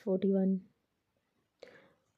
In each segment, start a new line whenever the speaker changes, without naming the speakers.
41।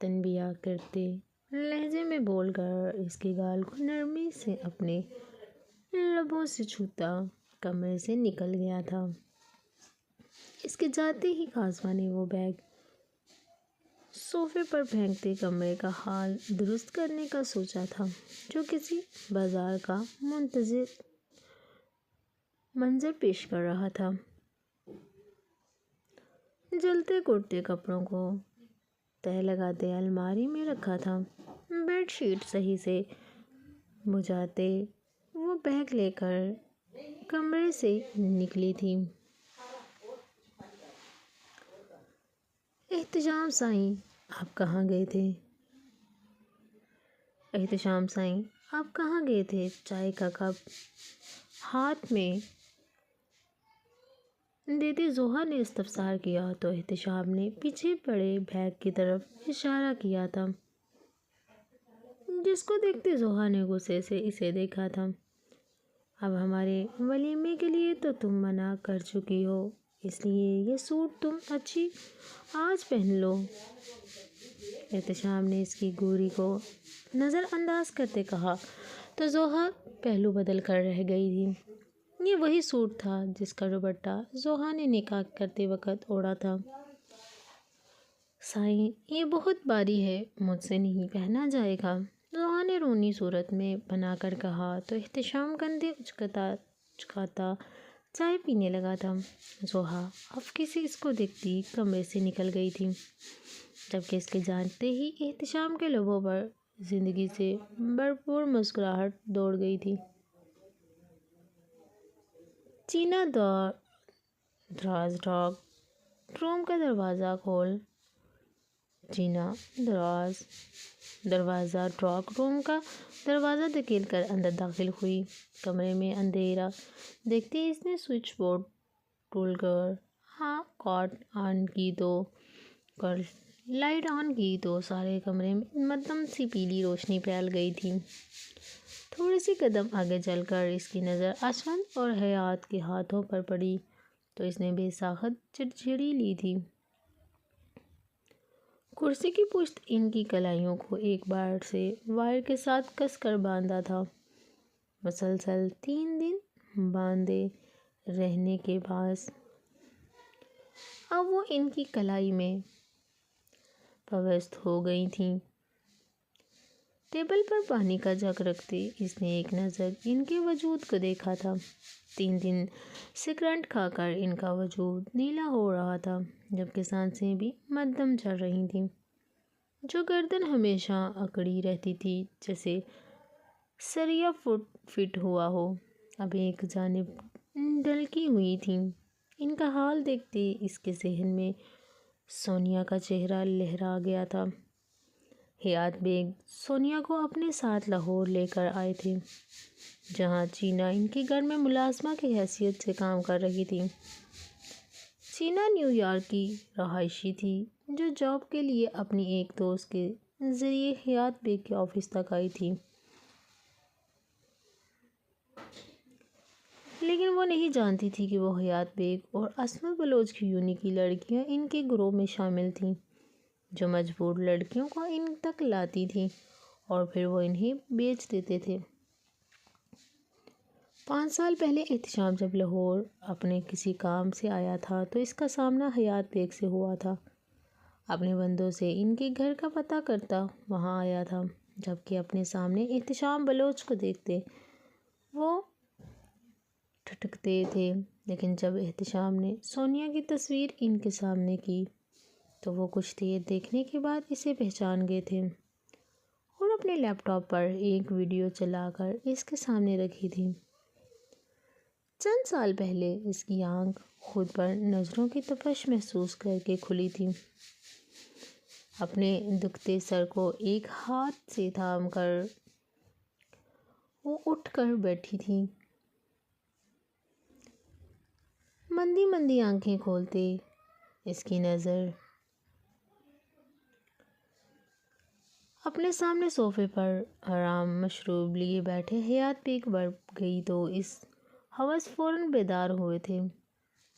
تنبیہ کرتے لہجے میں بول کر اس کے گال کو نرمی سے اپنے لبوں سے چھوتا کمرے سے نکل گیا تھا۔ اس کے جاتے ہی قاسمہ نے وہ بیگ صوفے پر پھینکتے کمرے کا حال درست کرنے کا سوچا تھا، جو کسی بازار کا منظر پیش کر رہا تھا۔ جلتے کرتے کپڑوں کو تہہ لگاتے الماری میں رکھا تھا۔ بیڈ شیٹ صحیح سے بجھاتے وہ بیگ لے کر کمرے سے نکلی تھی۔ احتشام سائیں، آپ کہاں گئے تھے؟ احتشام سائیں، آپ کہاں گئے تھے؟ چائے کا کپ ہاتھ میں دیتے زوہا نے استفسار کیا تو احتشام نے پیچھے پڑے بیگ کی طرف اشارہ کیا تھا، جس کو دیکھتے زوہا نے غصے سے اسے دیکھا تھا۔ اب ہمارے ولیمے کے لیے تو تم منع کر چکی ہو، اس لیے یہ سوٹ تم اچھی آج پہن لو۔ احتشام نے اس کی گوری کو نظر انداز کرتے کہا تو زوہا پہلو بدل کر رہ گئی تھی۔ یہ وہی سوٹ تھا جس کا دوپٹہ زوہا نے نکاح کرتے وقت اوڑھا تھا۔ سائیں، یہ بہت بھاری ہے، مجھ سے نہیں پہنا جائے گا، زوہا نے رونی صورت میں بنا کر کہا تو احتشام کندھے اچکاتا چائے پینے لگا تھا۔ زوہا اب کسی اس کو دیکھتی کمرے سے نکل گئی تھی، جبکہ اس کے جانتے ہی احتشام کے لبوں پر زندگی سے بھرپور مسکراہٹ دوڑ گئی تھی۔ چینا دراز ڈارک روم کا دروازہ کھول چینا دروازہ ڈارک روم کا دروازہ دھکیل کر اندر داخل ہوئی۔ کمرے میں اندھیرا دیکھتے ہی اس نے سوئچ بورڈ ٹول کر لائٹ آن کی تو سارے کمرے میں مدھم سی پیلی روشنی پھیل گئی تھی۔ تھوڑی سی قدم آگے چل کر اس کی نظر اشفق اور حیات کے ہاتھوں پر پڑی تو اس نے بے ساخت چڑچڑی لی تھی۔ کرسی کی پشت ان کی کلائیوں کو ایک بار سے وائر کے ساتھ کس کر باندھا تھا۔ مسلسل 3 دن باندھے رہنے کے باعث اب وہ ان کی کلائی میں پیوست ہو گئی تھیں۔ ٹیبل پر پانی کا جگ رکھتے اس نے ایک نظر ان کے وجود کو دیکھا تھا۔ 3 دن سگریٹ کھا کر ان کا وجود نیلا ہو رہا تھا، جبکہ سانسیں بھی مدھم چل رہی تھیں۔ جو گردن ہمیشہ اکڑی رہتی تھی جیسے سریا فٹ ہوا ہو، اب ایک جانب ڈھلکی ہوئی تھی۔ ان کا حال دیکھتے اس کے ذہن میں سونیا کا چہرہ لہرا گیا تھا۔ حیات بیگ سونیا کو اپنے ساتھ لاہور لے کر آئے تھے، جہاں چینا ان کے گھر میں ملازمہ کی حیثیت سے کام کر رہی تھی۔ چینا نیو یارک کی رہائشی تھی، جو جاب کے لیے اپنی ایک دوست کے ذریعے حیات بیگ کے آفس تک آئی تھی، لیکن وہ نہیں جانتی تھی کہ وہ حیات بیگ اور عصمت بلوچ کی یونی کی لڑکیاں ان کے گروہ میں شامل تھیں، جو مجبور لڑکیوں کو ان تک لاتی تھیں اور پھر وہ انہیں بیچ دیتے تھے۔ 5 سال پہلے احتشام جب لاہور اپنے کسی کام سے آیا تھا تو اس کا سامنا حیات بیگ سے ہوا تھا۔ اپنے بندوں سے ان کے گھر کا پتہ کرتا وہاں آیا تھا، جبکہ اپنے سامنے احتشام بلوچ کو دیکھتے وہ ٹھٹکتے تھے، لیکن جب احتشام نے سونیا کی تصویر ان کے سامنے کی تو وہ کچھ دیر دیکھنے کے بعد اسے پہچان گئے تھے اور اپنے لیپ ٹاپ پر ایک ویڈیو چلا کر اس کے سامنے رکھی تھی۔ چند سال پہلے اس کی آنکھ خود پر نظروں کی تپش محسوس کر کے کھلی تھی۔ اپنے دکھتے سر کو ایک ہاتھ سے تھام کر وہ اٹھ کر بیٹھی تھی۔ مندی مندی آنکھیں کھولتے اس کی نظر اپنے سامنے صوفے پر آرام مشروب لیے بیٹھے حیات بیگ پر گئی تو اس ہوس فوراً بیدار ہوئے تھے۔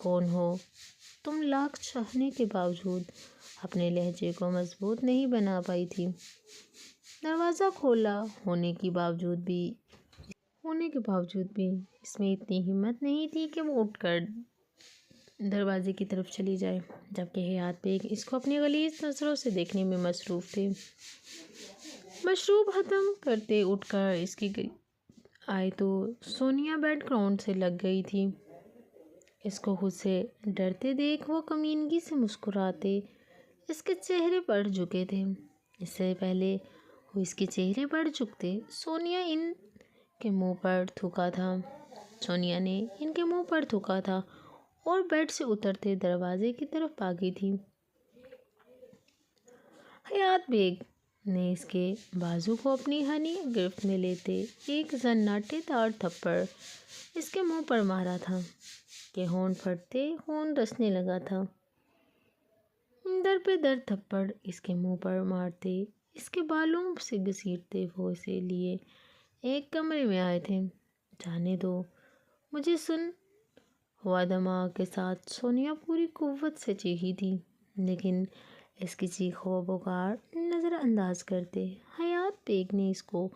کون ہو تم؟ لاکھ چاہنے کے باوجود اپنے لہجے کو مضبوط نہیں بنا پائی تھی۔ دروازہ کھولا ہونے کے باوجود بھی اس میں اتنی ہمت نہیں تھی کہ وہ اٹھ کر دروازے کی طرف چلی جائے، جبکہ حیات بیگ اس کو اپنی غلیظ نظروں سے دیکھنے میں مصروف تھے۔ مشروب ختم کرتے اٹھ کر اس کی آئی تو سونیا بیک گراؤنڈ سے لگ گئی تھی۔ اس کو خود سے ڈرتے دیکھ وہ کمینگی سے مسکراتے اس کے چہرے پر جھکے تھے۔ اس سے پہلے وہ اس کے چہرے پر جھکتے سونیا نے ان کے منہ پر تھوکا تھا اور بیڈ سے اترتے دروازے کی طرف بھاگی تھی۔ حیات بیگ نے اس کے بازو کو اپنی ہنی گرفت میں لیتے ایک زناٹے دار تھپڑ اس کے منہ پر مارا تھا کہ ہونٹ پھٹتے خون رسنے لگا تھا۔ در پہ در تھپڑ اس کے منہ پر مارتے اس کے بالوں سے گھسیٹتے وہ اسے لیے ایک کمرے میں آئے تھے۔ جانے دو مجھے، سن ہوا دماغ کے ساتھ سونیا پوری قوت سے چیخی تھی، لیکن اس کی چیخ و پکار نظر انداز کرتے حیات بیگ نے اس کو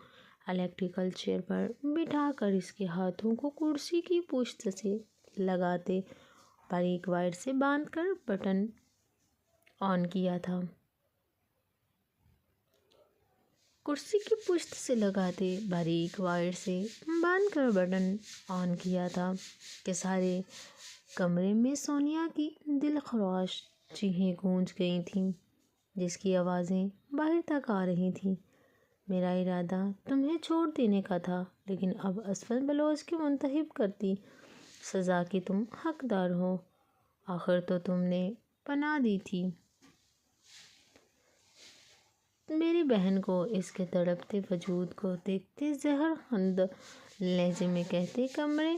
الیکٹریکل چیئر پر بٹھا کر اس کے ہاتھوں کو کرسی کی پشت سے لگاتے باریک وائر سے باندھ کر بٹن آن کیا تھا۔ کرسی کی پشت سے لگاتے باریک وائر سے باندھ کر بٹن آن کیا تھا کہ سارے کمرے میں سونیا کی دل خراش چیخیں گونج گئی تھیں، جس کی آوازیں باہر تک آ رہی تھیں۔ میرا ارادہ تمہیں چھوڑ دینے کا تھا، لیکن اب اسفل بلوچ کی منتخب کرتی سزا کی تم حقدار ہو۔ آخر تو تم نے پناہ دی تھی۔ میری بہن کو اس کے تڑپتے وجود کو دیکھتے زہر خند لہجے میں کہتے کمرے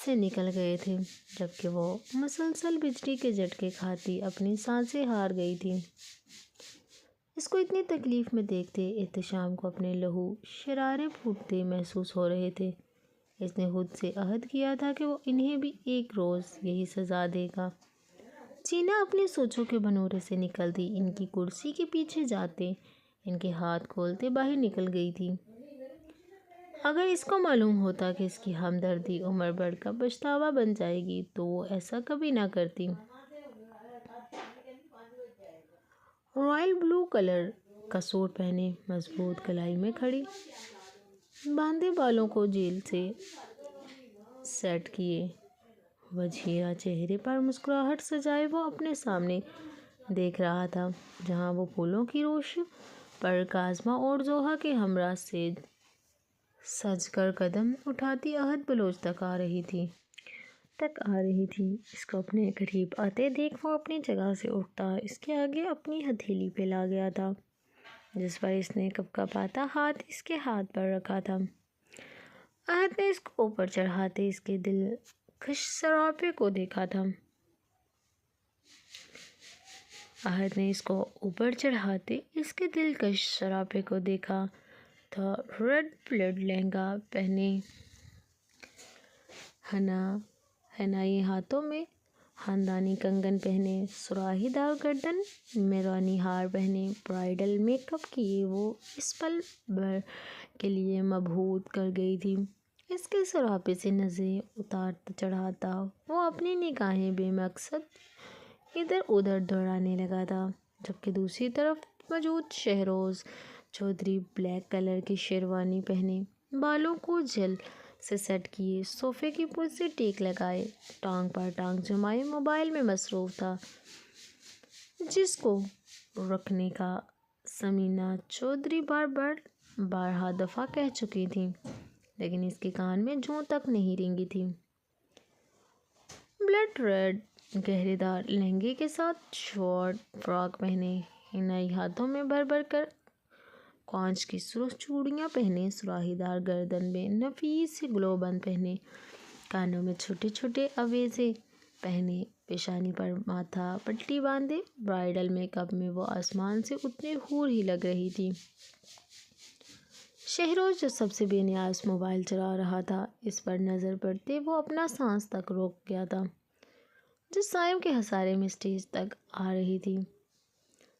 سے نکل گئے تھے، جبکہ وہ مسلسل بجلی کے جھٹکے کھاتی اپنی سانسیں ہار گئی تھی۔ اس کو اتنی تکلیف میں دیکھتے احتشام کو اپنے لہو شرارے پھوٹتے محسوس ہو رہے تھے۔ اس نے خود سے عہد کیا تھا کہ وہ انہیں بھی ایک روز یہی سزا دے گا۔ چینا اپنی سوچوں کے بھنورے سے نکلتی ان کی کرسی کے پیچھے جاتے ان کے ہاتھ کھولتے باہر نکل گئی تھی۔ اگر اس کو معلوم ہوتا کہ اس کی ہمدردی عمر بھر کا پچھتاوا بن جائے گی تو وہ ایسا کبھی نہ کرتی۔ رائل بلو کلر کا سوٹ پہنے، مضبوط کلائی میں کھڑی، باندھے بالوں کو جیل سے سیٹ کیے، وجیہہ چہرے پر مسکراہٹ سجائے وہ اپنے سامنے دیکھ رہا تھا، جہاں وہ پھولوں کی روش پر کاظمہ اور زوہا کے ہمراہ سج کر قدم اٹھاتی عہد بلوچ تک آ رہی تھی۔ اس کو اپنے قریب آتے دیکھ وہ اپنی جگہ سے اٹھتا اس کے آگے اپنی ہتھیلی پھیلا گیا تھا، جس پر اس نے کپکپاتا ہاتھ اس کے ہاتھ پر رکھا تھا۔ عہد نے اس کو اوپر چڑھاتے اس کے دلکش سراپے کو دیکھا تھا۔ ریڈ پلیڈ لہنگا پہنے، حنائی ہاتھوں میں خاندانی کنگن پہنے، سراہی دار گردن میں رانی ہار پہنے، برائڈل میک اپ کیے وہ اس پل بھر کے لیے مبہوت کر گئی تھی۔ اس کے سراپے سے نظریں اتارتا چڑھاتا وہ اپنی نگاہیں بے مقصد ادھر ادھر دوڑانے لگا تھا، جبکہ دوسری طرف موجود شہروز چودھری بلیک کلر کی شیروانی پہنے، بالوں کو جیل سے سیٹ کیے، صوفے کی پشت سے ٹیک لگائے، ٹانگ پر ٹانگ جمائے موبائل میں مصروف تھا، جس کو رکھنے کا ثمینہ چودھری بارہا دفعہ کہہ چکی تھیں، لیکن اس کے کان میں جوں تک نہیں رینگی تھی۔ بلڈ ریڈ گہرے دار لہنگے کے ساتھ شارٹ فراک پہنے، حنائی ہاتھوں میں بھر بھر کر کانچ کی سرخ چوڑیاں پہنے، سراہی دار گردن میں نفیس سے گلو بند پہنے، کانوں میں چھوٹے چھوٹے آویزے پہنے، پیشانی پر ماتھا پٹی باندھے، برائڈل میک اپ میں وہ آسمان سے اتنی حور ہی لگ رہی تھی۔ شہروز جو سب سے بے نیاز موبائل چلا رہا تھا، اس پر نظر پڑتے وہ اپنا سانس تک روک گیا تھا۔ جو سائم کے ہسارے میں اسٹیج تک آ رہی تھی۔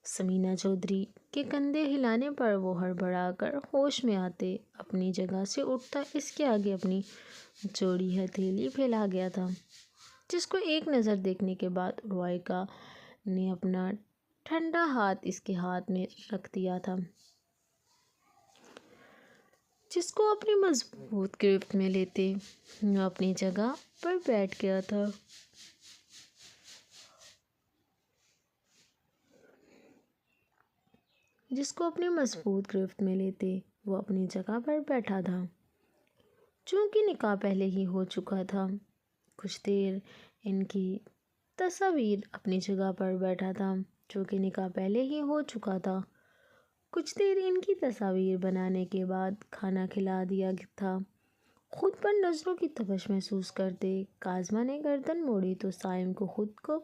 سمینہ چودھری کے کندھے ہلانے پر وہ ہڑبڑا کر ہوش میں آتے اپنی جگہ سے اٹھتا اس کے آگے اپنی چوڑی ہتھیلی پھیلا گیا تھا، جس کو ایک نظر دیکھنے کے بعد روائکا نے اپنا ٹھنڈا ہاتھ اس کے ہاتھ میں رکھ دیا تھا، جس کو اپنی مضبوط گرفت میں لیتے وہ اپنی جگہ پر بیٹھ گیا تھا۔ وہ اپنی جگہ پر بیٹھا تھا۔ چونکہ نکاح پہلے ہی ہو چکا تھا، کچھ دیر ان کی تصاویر اپنی جگہ پر بیٹھا تھا چونکہ نکاح پہلے ہی ہو چکا تھا کچھ دیر ان کی تصاویر بنانے کے بعد کھانا کھلا دیا تھا۔ خود پر نظروں کی تپش محسوس کرتے کاظمہ نے گردن موڑی تو سائم کو خود کو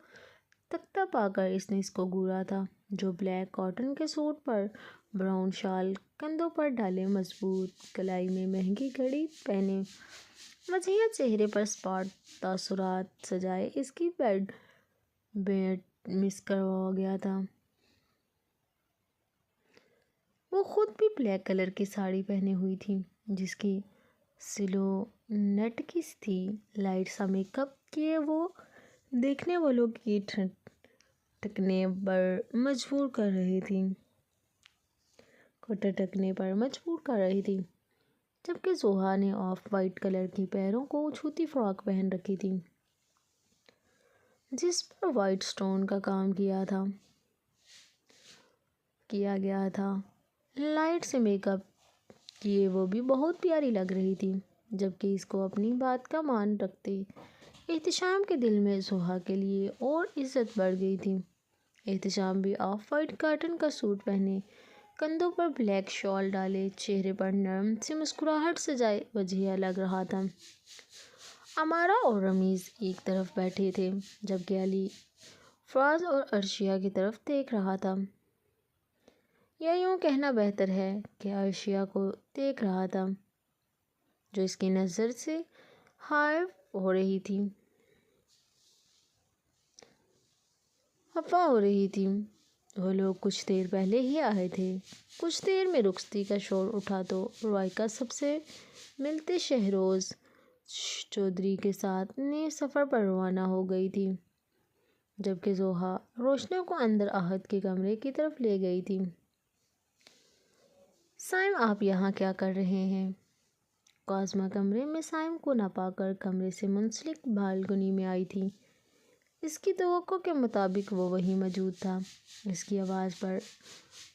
تکتا پا کر اس کو گھورا تھا، جو بلیک کاٹن کے سوٹ پر براؤن شال کندھوں پر ڈالے، مضبوط کلائی میں مہنگی گھڑی پہنے، وجیہہ چہرے پر اسپاٹ تاثرات سجائے اس کی بیڈ مس کروا گیا تھا۔ وہ خود بھی بلیک کلر کی ساڑی پہنے ہوئی تھی، جس کی سلوونٹ کی تھی۔ لائٹ سا میک اپ کیے وہ دیکھنے والوں کی ٹھٹکنے پر مجبور کر رہی تھی، جبکہ زوہا نے آف وائٹ کلر کی پیروں کو چھوتی فراک پہن رکھی تھی، جس پر وائٹ سٹون کا کام کیا گیا تھا۔ لائٹ سے میک اپ کیے وہ بھی بہت پیاری لگ رہی تھی، جبکہ اس کو اپنی بات کا مان رکھتے احتشام کے دل میں زوہا کے لیے اور عزت بڑھ گئی تھی۔ احتشام بھی آف وائٹ کاٹن کا سوٹ پہنے، کندھوں پر بلیک شال ڈالے، چہرے پر نرم سی مسکراہٹ سجائے وجیہہ لگ رہا تھا۔ امارا اور رمیز ایک طرف بیٹھے تھے، جبکہ علی فراز اور عرشیہ کی طرف دیکھ رہا تھا، یا یوں کہنا بہتر ہے کہ عرشیہ کو دیکھ رہا تھا، جو اس کی نظر سے حائف ہو رہی تھی۔ وہ لوگ کچھ دیر پہلے ہی آئے تھے۔ کچھ دیر میں رخصتی کا شور اٹھا تو روائکا سب سے ملتے شہروز چودھری کے ساتھ نئے سفر پر روانہ ہو گئی تھی، جبکہ زوہا روشنیوں کو اندر احد کے کمرے کی طرف لے گئی تھی۔ سائم آپ یہاں کیا کر رہے ہیں؟ کاظمہ کمرے میں سائم کو نہ پا کر کمرے سے منسلک بالکنی میں آئی تھی۔ اس کی توقع کے مطابق وہ وہیں موجود تھا۔ اس کی آواز پر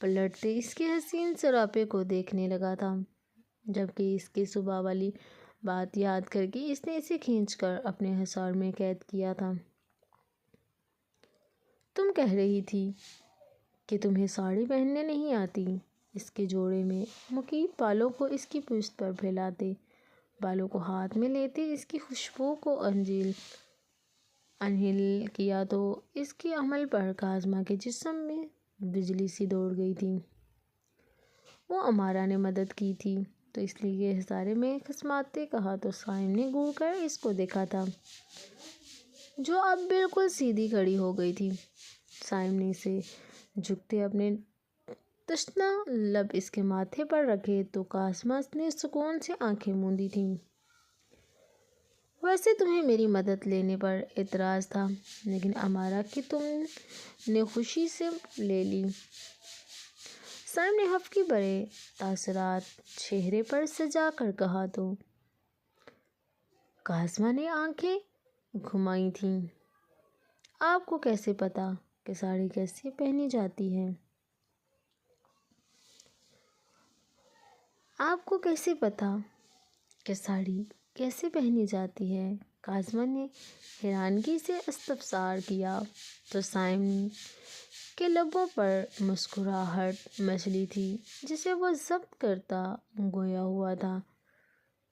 پلٹتے اس کے حسین سراپے کو دیکھنے لگا تھا، جبکہ اس کی صبح والی بات یاد کر کے اس نے اسے کھینچ کر اپنے حصار میں قید کیا تھا۔ تم کہہ رہی تھی کہ تمہیں ساڑی پہننے نہیں آتی۔ اس کے جوڑے میں مکیف بالوں کو اس کی پشت پر پھیلاتے، بالوں کو ہاتھ میں لیتے اس کی خوشبو کو انہیل کیا تو اس کے عمل پر کاظمہ کے جسم میں بجلی سی دوڑ گئی تھی۔ وہ امارا نے مدد کی تھی تو اس لیے ہزارے میں خسماتے کہا تو سائم نے گھور کر اس کو دیکھا تھا، جو اب بالکل سیدھی کھڑی ہو گئی تھی۔ سائم نے اسے جھکتے اپنے تشنہ لب اس کے ماتھے پر رکھے تو کاظمہ نے سکون سے آنکھیں موندی تھیں۔ ویسے تمہیں میری مدد لینے پر اعتراض تھا، لیکن امارا کی تم نے خوشی سے لے لی۔ سائم نے خفگی بھرے تاثرات چہرے پر سجا کر کہا تو کاظمہ نے آنکھیں گھمائی تھیں۔ آپ کو کیسے پتا کہ ساڑی کیسے پہنی جاتی ہے؟ آپ کو کیسے پتا کہ ساڑی کیسے پہنی جاتی ہے؟ کاظمہ نے حیرانگی سے استفسار کیا تو سائم کے لبوں پر مسکراہٹ مچلی تھی، جسے وہ ضبط کرتا گویا ہوا تھا،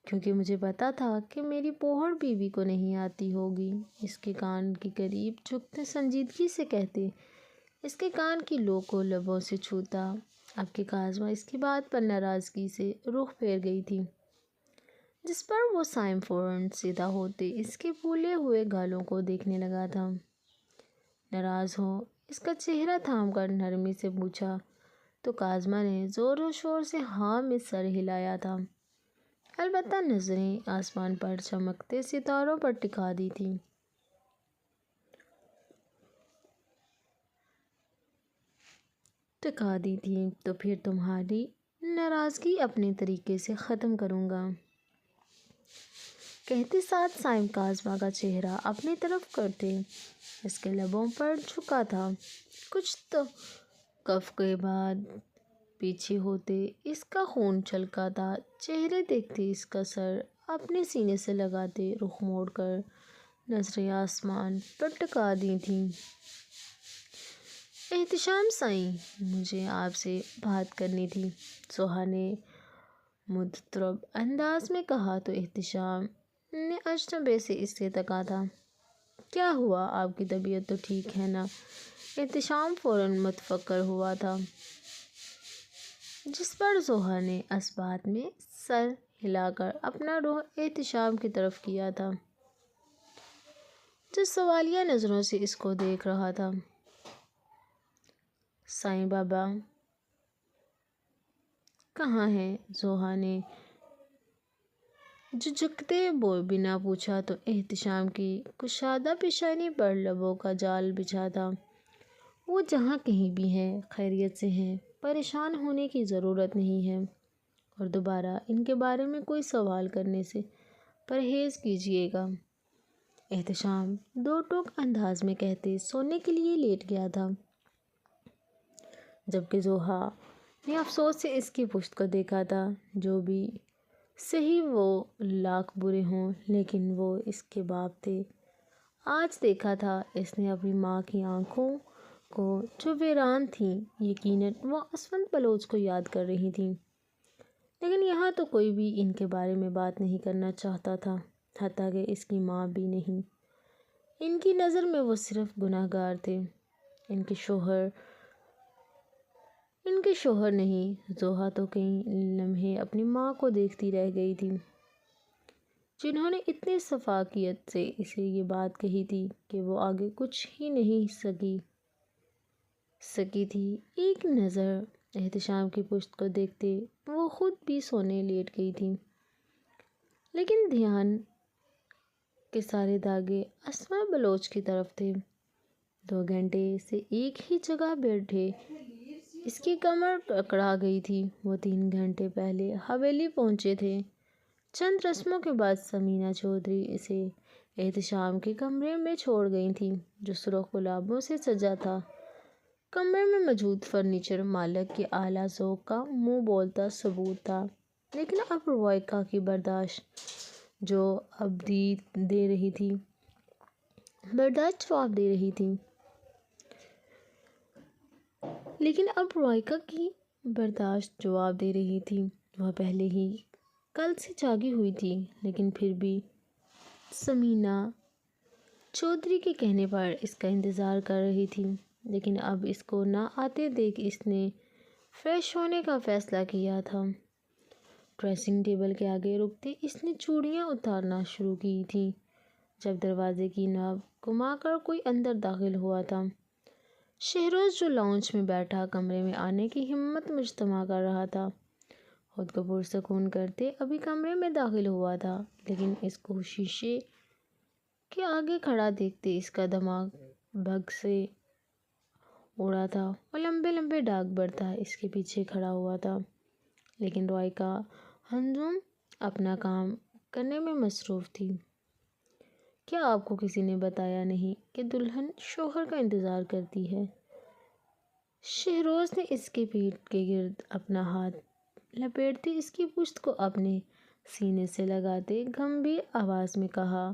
کیونکہ مجھے پتا تھا کہ میری پوہر بیوی کو نہیں آتی ہوگی۔ اس کے کان کے قریب جھکتے سنجیدگی سے کہتے، اس کے کان کی لو کو لبوں سے چھوتا۔ اب کہ کاظمہ اس کی بات پر ناراضگی سے رخ پھیر گئی تھی، جس پر وہ سائم فوراً سیدھا ہوتے اس کے پھولے ہوئے گالوں کو دیکھنے لگا تھا۔ ناراض ہو؟ اس کا چہرہ تھام کر نرمی سے پوچھا تو کاظمہ نے زور و شور سے ہاں میں سر ہلایا تھا، البتہ نظریں آسمان پر چمکتے ستاروں پر ٹکا دی تھیں۔ تو پھر تمہاری ناراضگی اپنے طریقے سے ختم کروں گا، کہتے ساتھ صائم کاظمہ کا چہرہ اپنی طرف کرتے اس کے لبوں پر جھکا تھا۔ کچھ توقف کے بعد پیچھے ہوتے اس کا خون چھلکا تھا، چہرے دیکھتے اس کا سر اپنے سینے سے لگاتے رخ موڑ کر نظریں آسمان پر ٹکا دی تھیں۔ احتشام سائیں، مجھے آپ سے بات کرنی تھی، سہا نے مضطرب انداز میں کہا تو احتشام نے اجنبے سے اس سے تکا تھا۔ کیا ہوا؟ آپ کی طبیعت تو ٹھیک ہے نا؟ احتشام فوراً متفکر ہوا تھا، جس پر سہا نے اثبات میں سر ہلا کر اپنا رخ احتشام کی طرف کیا تھا، جو سوالیہ نظروں سے اس کو دیکھ رہا تھا۔ سائیں بابا کہاں ہیں؟ سہا نے جھجکتے بنا پوچھا تو احتشام کی کشادہ پیشانی پر لبوں کا جال بچھا تھا۔ وہ جہاں کہیں بھی ہیں، خیریت سے ہیں، پریشان ہونے کی ضرورت نہیں ہے، اور دوبارہ ان کے بارے میں کوئی سوال کرنے سے پرہیز کیجیے گا، احتشام دو ٹوک انداز میں کہتے سونے کے لیے لیٹ گیا تھا، جبکہ سہا نے افسوس سے اس کی پشت کو دیکھا تھا۔ جو بھی سہی وہ لاکھ برے ہوں، لیکن وہ اس کے باپ تھے۔ آج دیکھا تھا اس نے اپنی ماں کی آنکھوں کو جو ویران تھیں، یقیناً وہ اسود بلوچ کو یاد کر رہی تھیں، لیکن یہاں تو کوئی بھی ان کے بارے میں بات نہیں کرنا چاہتا تھا، حتیٰ کہ اس کی ماں بھی نہیں۔ ان کی نظر میں وہ صرف گناہ گار تھے، ان کے شوہر نہیں۔ سہا تو کئی لمحے اپنی ماں کو دیکھتی رہ گئی تھی، جنہوں نے اتنی شفقت سے اسے یہ بات کہی تھی کہ وہ آگے کچھ ہی نہیں سکی تھی۔ ایک نظر احتشام کی پشت کو دیکھتے وہ خود بھی سونے لیٹ گئی تھی، لیکن دھیان کے سارے دھاگے اسماء بلوچ کی طرف تھے۔ 2 گھنٹے سے ایک ہی جگہ بیٹھے اس کی کمر اکڑا گئی تھی۔ وہ 3 گھنٹے پہلے حویلی پہنچے تھے۔ چند رسموں کے بعد ثمینہ چودھری اسے احتشام کے کمرے میں چھوڑ گئی تھیں، جو سرخ گلابوں سے سجا تھا۔ کمرے میں موجود فرنیچر مالک کے اعلیٰ ذوق کا منہ بولتا ثبوت تھا، لیکن اب روایکا کی برداشت جواب دے رہی تھی۔ وہ پہلے ہی کل سے جاگی ہوئی تھی، لیکن پھر بھی ثمینہ چودھری کے کہنے پر اس کا انتظار کر رہی تھی، لیکن اب اس کو نہ آتے دیکھ اس نے فریش ہونے کا فیصلہ کیا تھا۔ ڈریسنگ ٹیبل کے آگے رکتے اس نے چوڑیاں اتارنا شروع کی تھیں جب دروازے کی نوب گھما کر کوئی اندر داخل ہوا تھا۔ شہروز، جو لاؤنج میں بیٹھا کمرے میں آنے کی ہمت مجتمع کر رہا تھا، خود کو پرسکون کرتے ابھی کمرے میں داخل ہوا تھا، لیکن اس کو شیشے کے آگے کھڑا دیکھتے اس کا دماغ بھگ سے اڑا تھا۔ وہ لمبے لمبے ڈاک برتا اس کے پیچھے کھڑا ہوا تھا، لیکن روایکا ہنجم اپنا کام کرنے میں مصروف تھی۔ کیا آپ کو کسی نے بتایا نہیں کہ دلہن شوہر کا انتظار کرتی ہے؟ شہروز نے اس کی پیٹھ کے گرد اپنا ہاتھ لپیٹتے اس کی پشت کو اپنے سینے سے لگاتے گمبھیر آواز میں کہا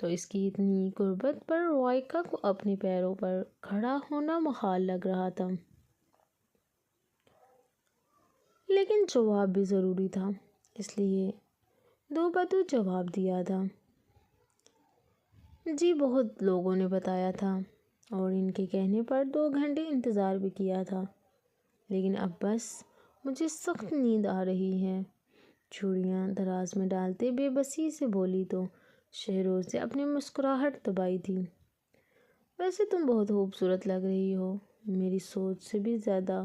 تو اس کی اتنی قربت پر روایکا کو اپنے پیروں پر کھڑا ہونا محال لگ رہا تھا، لیکن جواب بھی ضروری تھا، اس لیے دو بدو جواب دیا تھا۔ جی، بہت لوگوں نے بتایا تھا، اور ان کے کہنے پر 2 گھنٹے انتظار بھی کیا تھا، لیکن اب بس مجھے سخت نیند آ رہی ہے، چوڑیاں دراز میں ڈالتے بے بسی سے بولی تو شہروز نے اپنی مسکراہٹ دبائی تھی۔ ویسے تم بہت خوبصورت لگ رہی ہو، میری سوچ سے بھی زیادہ۔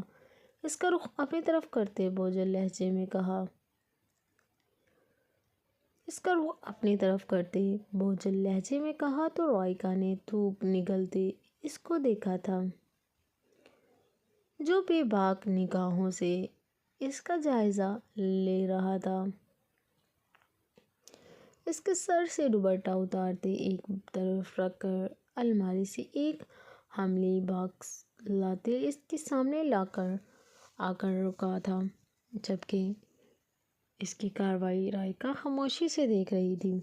اس کا رخ اپنی طرف کرتے بوجھل لہجے میں کہا تو رائکا نے دھوپ نگلتے اس کو دیکھا تھا، جو بے باک نگاہوں سے اس کا جائزہ لے رہا تھا۔ اس کے سر سے دوپٹہ اتارتے ایک طرف رکھ کر الماری سے ایک حملی باکس لاتے اس کے سامنے آ کر رکا تھا، جبکہ اس کی کارروائی رائکا خاموشی سے دیکھ رہی تھی،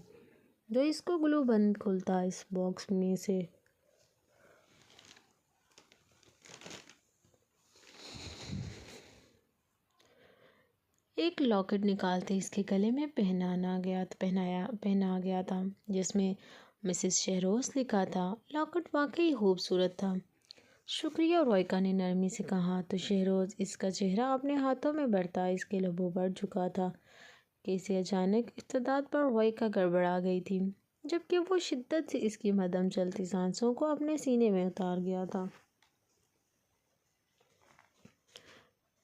جو اس کو گلو بند کھلتا اس باکس میں سے ایک لاکٹ نکالتے اس کے گلے میں پہنا گیا تھا، جس میں مسز شہروز لکھا تھا۔ لاکٹ واقعی خوبصورت تھا۔ شکریہ، رائکا نے نرمی سے کہا تو شہروز اس کا چہرہ اپنے ہاتھوں میں بھرتا اس کے لبوں پر جھکا تھا کہ اسی اچانک استعداد پر رائکا گڑبڑا گئی تھی، جبکہ وہ شدت سے اس کی مدھم چلتی سانسوں کو اپنے سینے میں اتار گیا تھا۔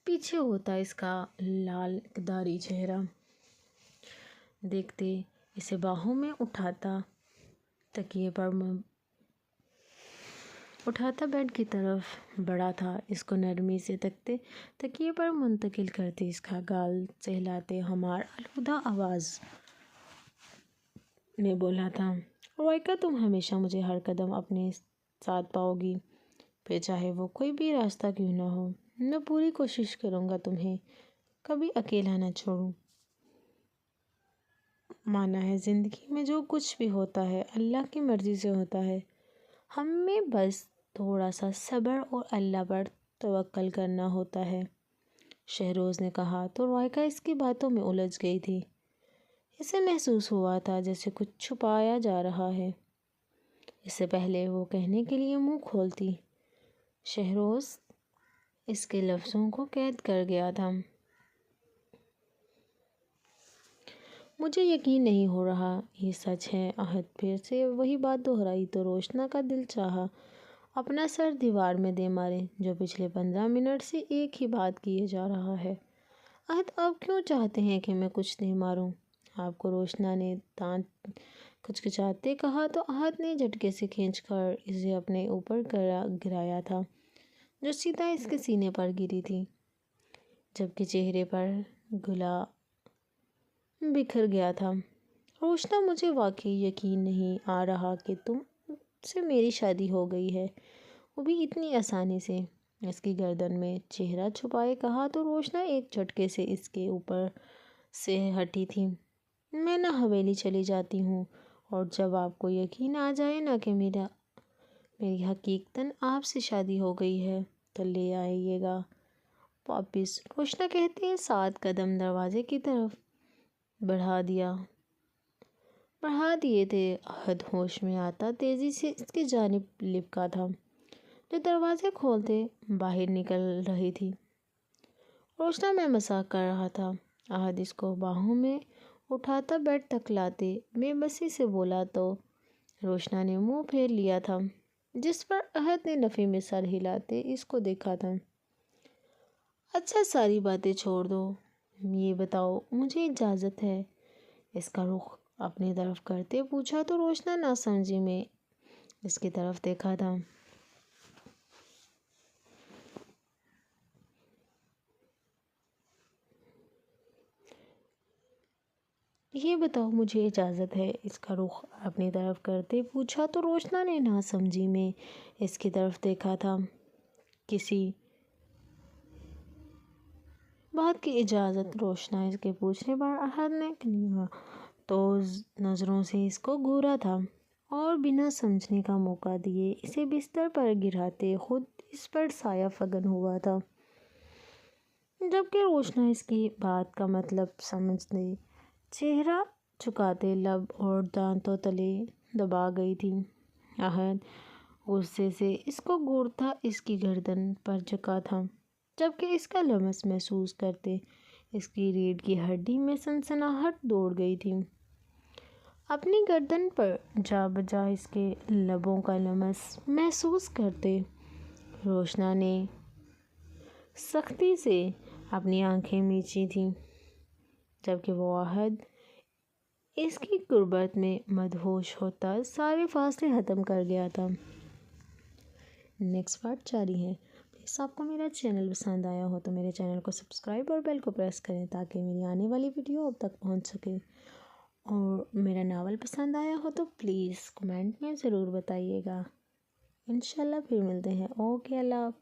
پیچھے ہوتا اس کا لال اقتداری چہرہ دیکھتے اسے باہوں میں اٹھاتا بیڈ کی طرف بڑھا تھا، اس کو نرمی سے تکیے پر منتقل کرتے اس کا گال سہلاتے ہمار آلودہ آواز میں بولا تھا، رائکا تم ہمیشہ مجھے ہر قدم اپنے ساتھ پاؤ گی، پھر چاہے وہ کوئی بھی راستہ کیوں نہ ہو۔ میں پوری کوشش کروں گا تمہیں کبھی اکیلا نہ چھوڑوں۔ مانا ہے زندگی میں جو کچھ بھی ہوتا ہے اللہ کی مرضی سے ہوتا ہے، ہمیں بس تھوڑا سا صبر اور اللہ پر توکل کرنا ہوتا ہے، شہروز نے کہا تو رائکا اس کی باتوں میں الجھ گئی تھی۔ اسے محسوس ہوا تھا جیسے کچھ چھپایا جا رہا ہے۔ اس سے پہلے وہ کہنے کے لیے منہ کھولتی، شہروز اس کے لفظوں کو قید کر گیا تھا۔ مجھے یقین نہیں ہو رہا یہ سچ ہے۔ عہد پھر سے وہی بات دہرائی تو روشنا کا دل چاہا اپنا سر دیوار میں دے مارے، جو پچھلے 15 منٹ سے ایک ہی بات کیے جا رہا ہے۔ عہد آپ کیوں چاہتے ہیں کہ میں کچھ نہیں ماروں آپ کو؟ روشنا نے دانت کھچکھچاتے کہا تو عہد نے جھٹکے سے کھینچ کر اسے اپنے اوپر گرایا تھا، جو سیدھا اس کے سینے پر گری تھی، جبکہ چہرے پر گلا بکھر گیا تھا۔ روشنا مجھے واقعی یقین نہیں آ رہا کہ تم سے میری شادی ہو گئی ہے، وہ بھی اتنی آسانی سے۔ اس کی گردن میں چہرہ چھپائے کہا تو روشنا ایک جھٹکے سے اس کے اوپر سے ہٹی تھی۔ میں نہ حویلی چلی جاتی ہوں، اور جب آپ کو یقین آ جائے نا کہ میری حقیقتاً آپ سے شادی ہو گئی ہے تو لے آئیے گا واپس، روشنا کہتے 7 قدم دروازے کی طرف بڑھا دیے تھے۔ عہد ہوش میں آتا تیزی سے اس کی جانب لپکا تھا، جو دروازے کھولتے باہر نکل رہی تھی۔ روشنا میں مذاق کر رہا تھا۔ عہد اس کو باہوں میں اٹھاتا بیڈ تک لاتے بے بسی سے بولا تو روشنا نے منہ پھیر لیا تھا، جس پر عہد نے نفی میں سر ہلاتے اس کو دیکھا تھا۔ اچھا ساری باتیں چھوڑ دو، یہ بتاؤ مجھے اجازت ہے؟ اس کا رخ اپنی طرف کرتے پوچھا تو روشنا ناسمجھی میں اس کی طرف دیکھا تھا۔ یہ بتاؤ مجھے اجازت ہے؟ اس کا رخ اپنی طرف کرتے پوچھا تو روشنا نے ناسمجھی میں اس کی طرف دیکھا تھا۔ کسی بات کی اجازت؟ روشنا اس کے پوچھنے پر عہد نے تو نظروں سے اس کو گھورا تھا اور بنا سمجھنے کا موقع دیے اسے بستر پر گراتے خود اس پر سایہ فگن ہوا تھا، جبکہ روشنا اس کی بات کا مطلب سمجھتے چہرہ جھکاتے لب اور دانتوں تلے دبا گئی تھی۔ عہد غصے سے اس کو گھورتا اس کی گردن پر جھکا تھا، جبکہ اس کا لمس محسوس کرتے اس کی ریڑھ کی ہڈی میں سنسناہٹ دوڑ گئی تھی۔ اپنی گردن پر جا بجا اس کے لبوں کا لمس محسوس کرتے روشنا نے سختی سے اپنی آنکھیں میچی تھیں، جبکہ وہ عہد اس کی قربت میں مدہوش ہوتا سارے فاصلے ختم کر گیا تھا۔ نیکسٹ پارٹ جاری ہے۔ پلیز آپ کو میرا چینل پسند آیا ہو تو میرے چینل کو سبسکرائب اور بیل کو پریس کریں تاکہ میری آنے والی ویڈیو اب تک پہنچ سکے، اور میرا ناول پسند آیا ہو تو پلیز کمنٹ میں ضرور بتائیے گا۔ انشاءاللہ پھر ملتے ہیں۔ اوکے، اللہ حافظ۔